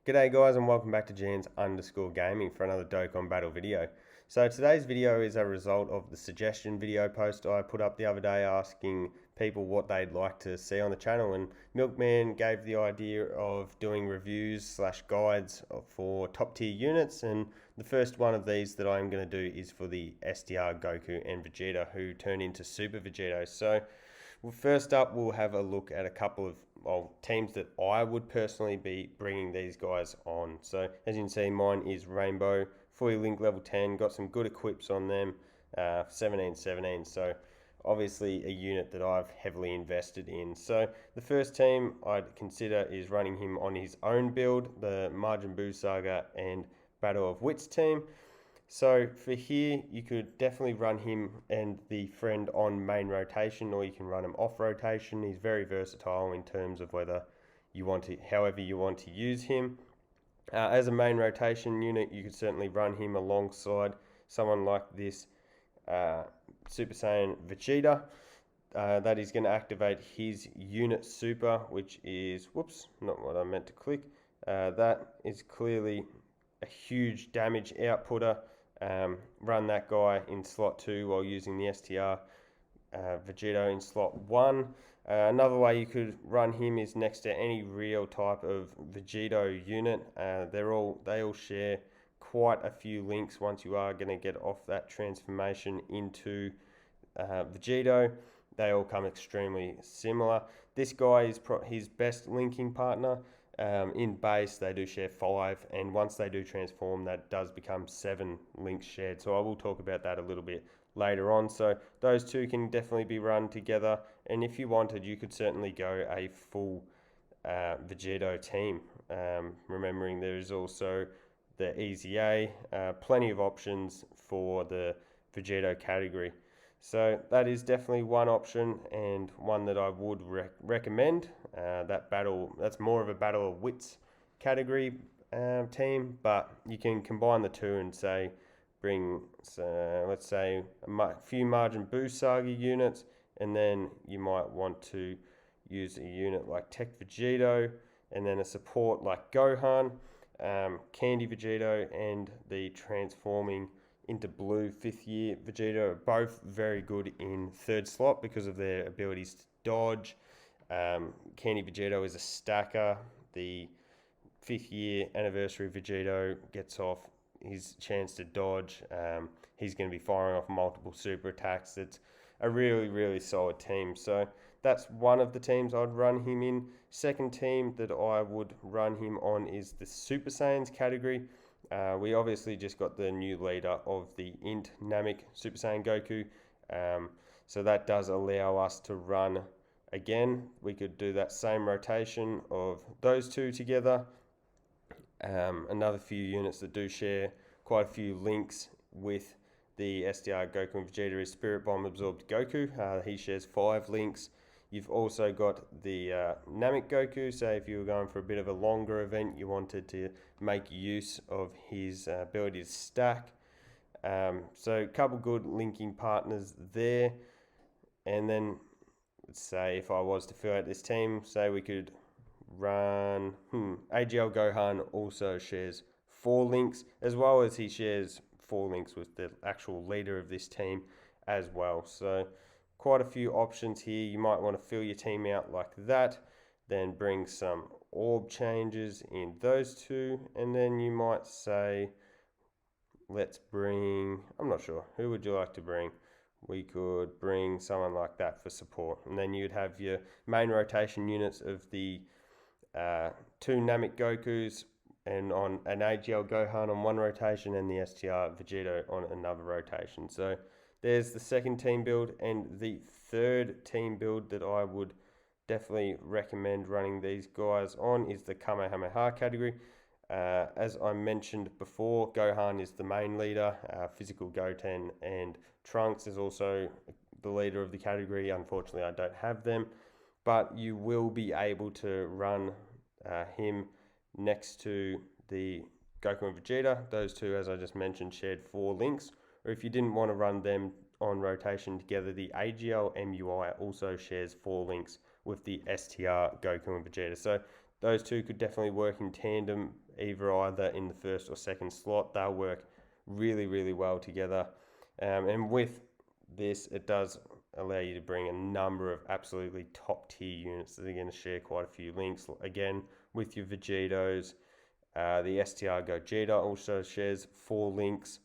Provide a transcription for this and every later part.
G'day guys and welcome back to Jans_gaming for another Dokkan battle video. So today's video is a result of the suggestion video post I put up the other day asking people what they'd like to see on the channel, and Milkman gave the idea of doing reviews slash guides for top tier units, and the first one of these that I'm going to do is for the STR Goku and Vegeta, who turn into Super Vegito. So first up, we'll have a look at a couple of teams that I would personally be bringing these guys on. So as you can see, mine is Rainbow, fully linked level 10, got some good equips on them, 17. So obviously a unit that I've heavily invested in. So the first team I'd consider is running him on his own build, the Majin Buu Saga and Battle of Wits team. So for here, you could definitely run him and the friend on main rotation, or you can run him off rotation. He's very versatile in terms of whether you want to, however you want to use him. As a main rotation unit, you could certainly run him alongside someone like this Super Saiyan Vegeta. That is going to activate his unit super, which is, whoops, not what I meant to click. That is clearly a huge damage outputter. Run that guy in slot 2 while using the STR Vegito in slot 1. Another way you could run him is next to any real type of Vegito unit. They all share quite a few links once you are going to get off that transformation into Vegito. They all come extremely similar. This guy is his best linking partner. In base, they do share 5, and once they do transform, that does become 7 links shared. So I will talk about that a little bit later on. So those two can definitely be run together, and if you wanted, you could certainly go a full Vegito team. Remembering there is also the Easy A, plenty of options for the Vegito category. So that is definitely one option, and one that I would recommend. That's more of a battle of wits category team, but you can combine the two and say bring, let's say, a few Majin Buu Saga units, and then you might want to use a unit like Tech Vegito, and then a support like Gohan, Candy Vegito, and the transforming into blue 5th year Vegeta are both very good in 3rd slot because of their abilities to dodge. Candy Vegito is a stacker. The 5th year anniversary Vegito gets off his chance to dodge. He's going to be firing off multiple super attacks. It's a really solid team. So that's one of the teams I'd run him in. Second team that I would run him on is the Super Saiyans category. We obviously just got the new leader of the Int Namek Super Saiyan Goku, so that does allow us to run again. We could do that same rotation of those two together. Another few units that do share quite a few links with the STR Goku and Vegeta is Spirit Bomb Absorbed Goku. He shares 5 links. You've also got the Namek Goku, so if you were going for a bit of a longer event, you wanted to make use of his ability to stack. So a couple good linking partners there. And then, let's say if I was to fill out this team, say we could run, AGL Gohan also shares 4 links, as well as he shares 4 links with the actual leader of this team as well. So quite a few options here. You might want to fill your team out like that, then bring some orb changes in those two, and then you might say, let's bring, I'm not sure, who would you like to bring? We could bring someone like that for support, and then you'd have your main rotation units of the 2 Namek Gokus, and on an AGL Gohan on one rotation, and the STR Vegito on another rotation. So there's the second team build, and the third team build that I would definitely recommend running these guys on is the Kamehameha category. As I mentioned before, Gohan is the main leader. Physical Goten and Trunks is also the leader of the category. Unfortunately, I don't have them, but you will be able to run him next to the Goku and Vegeta. Those two, as I just mentioned, shared 4 links. Or if you didn't want to run them on rotation together, the AGL MUI also shares 4 links with the STR Goku and Vegeta. So those two could definitely work in tandem, either in the first or second slot. They'll work really, really well together. And with this, it does allow you to bring a number of absolutely top tier units that are going to share quite a few links. Again, with your Vegetos, the STR GOKU VEGETA also shares 4 links.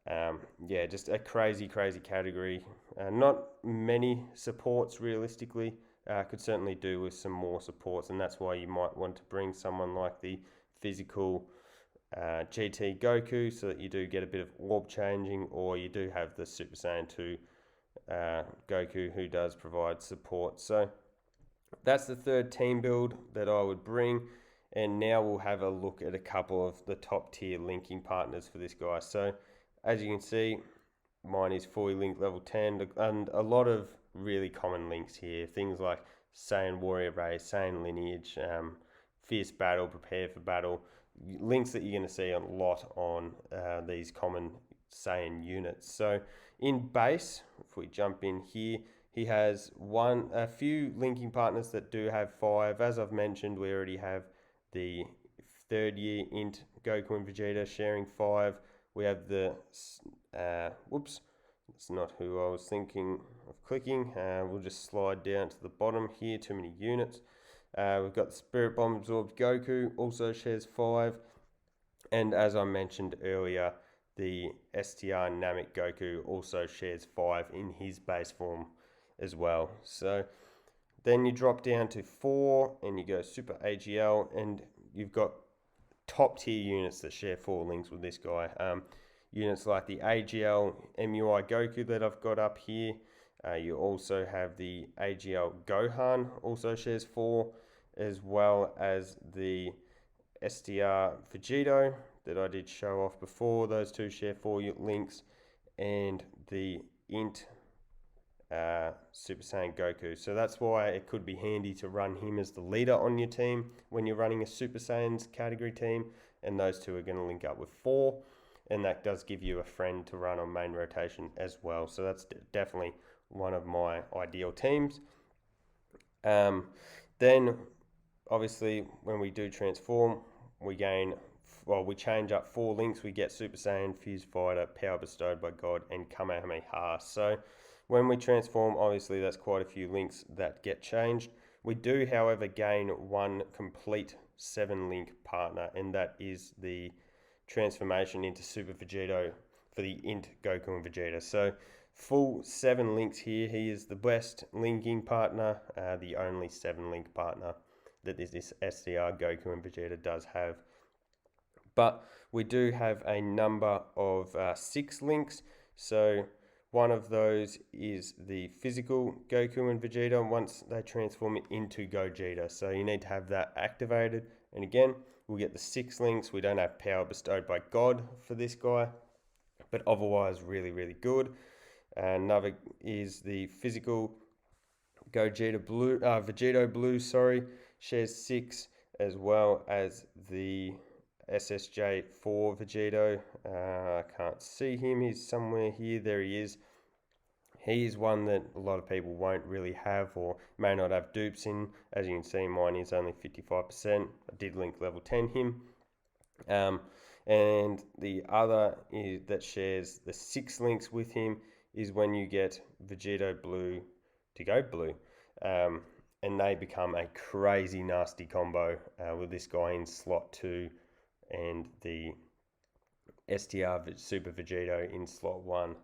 Yeah, just a crazy category. Not many supports realistically. Could certainly do with some more supports, and that's why you might want to bring someone like the physical GT Goku, so that you do get a bit of orb changing, or you do have the Super Saiyan 2 Goku who does provide support. So that's the third team build that I would bring, and now we'll have a look at a couple of the top tier linking partners for this guy. So as you can see, mine is fully linked level 10, and a lot of really common links here. Things like Saiyan Warrior Race, Saiyan Lineage, Fierce Battle, Prepare for Battle. Links that you're going to see a lot on these common Saiyan units. So in base, if we jump in here, he has a few linking partners that do have 5. As I've mentioned, we already have the third year Int Goku and Vegeta sharing 5. We have the, whoops, it's not who I was thinking of clicking. We'll just slide down to the bottom here, too many units. We've got the Spirit Bomb Absorbed Goku, also shares 5. And as I mentioned earlier, the STR Namek Goku also shares 5 in his base form as well. So then you drop down to 4 and you go Super AGL, and you've got top tier units that share 4 links with this guy. Units like the AGL MUI Goku that I've got up here. You also have the AGL Gohan, also shares 4, as well as the STR Vegito that I did show off before. Those two share 4 links, and the Int Super Saiyan Goku. So that's why it could be handy to run him as the leader on your team when you're running a Super Saiyans category team, and those two are going to link up with 4, and that does give you a friend to run on main rotation as well. So that's definitely one of my ideal teams. Then obviously when we do transform, we change up 4 links. We get Super Saiyan, Fuse Fighter, Power Bestowed by God, and Kamehameha. So when we transform, obviously that's quite a few links that get changed. We do, however, gain one complete 7 link partner, and that is the transformation into Super Vegito for the Int Goku and Vegeta. So full 7 links here. He is the best linking partner, the only 7 link partner that this STR Goku and Vegeta does have. But we do have a number of 6 links. So one of those is the physical Goku and Vegeta once they transform it into Gogeta. So you need to have that activated. And again, we'll get the 6 links. We don't have Power Bestowed by God for this guy, but otherwise really, really good. Another is the physical Gogeta Blue, Vegito Blue, shares 6, as well as the SSJ4 Vegito. I can't see him. He's somewhere here. There he is. He is one that a lot of people won't really have or may not have dupes in. As you can see, mine is only 55%. I did link level 10 him. And the other that shares the 6 links with him is when you get Vegito Blue to go blue. And they become a crazy nasty combo with this guy in slot 2 and the STR Super Vegito in slot 1.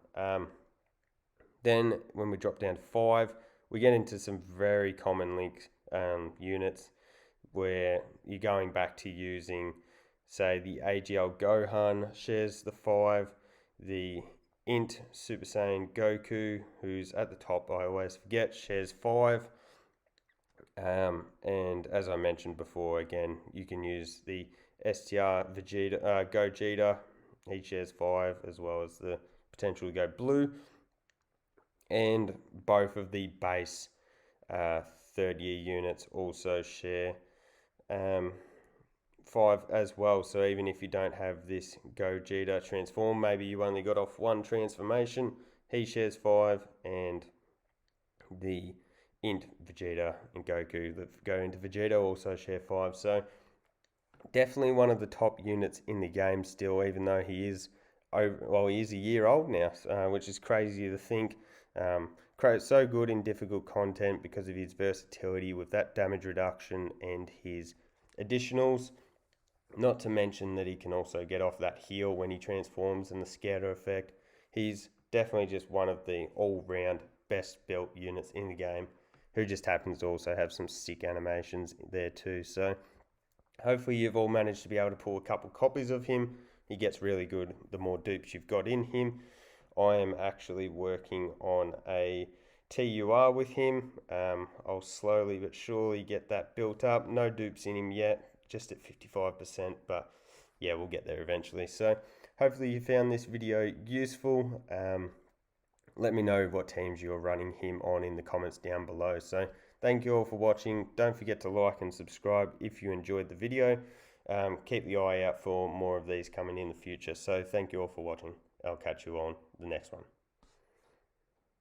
Then when we drop down to 5, we get into some very common link units where you're going back to using, say, the AGL Gohan shares the 5, the Int Super Saiyan Goku, who's at the top, I always forget, shares 5. And as I mentioned before, again, you can use the STR Vegeta, Gogeta. He shares 5, as well as the potential to go blue. And both of the base third year units also share 5 as well. So even if you don't have this Gogeta transform, maybe you only got off 1 transformation, he shares 5, and the Int Vegeta and Goku that go into Vegeta also share 5. So definitely one of the top units in the game still, even though he is he is a year old now, which is crazy to think. So good in difficult content because of his versatility with that damage reduction and his additionals. Not to mention that he can also get off that heal when he transforms and the scatter effect. He's definitely just one of the all-round best built units in the game, who just happens to also have some sick animations there too. So hopefully you've all managed to be able to pull a couple copies of him. He gets really good the more dupes you've got in him. I am actually working on a TUR with him. I'll slowly but surely get that built up. No dupes in him yet, just at 55%, but yeah, we'll get there eventually. So hopefully you found this video useful. Let me know what teams you're running him on in the comments down below. So thank you all for watching. Don't forget to like and subscribe if you enjoyed the video. Keep the eye out for more of these coming in the future. So thank you all for watching. I'll catch you on the next one.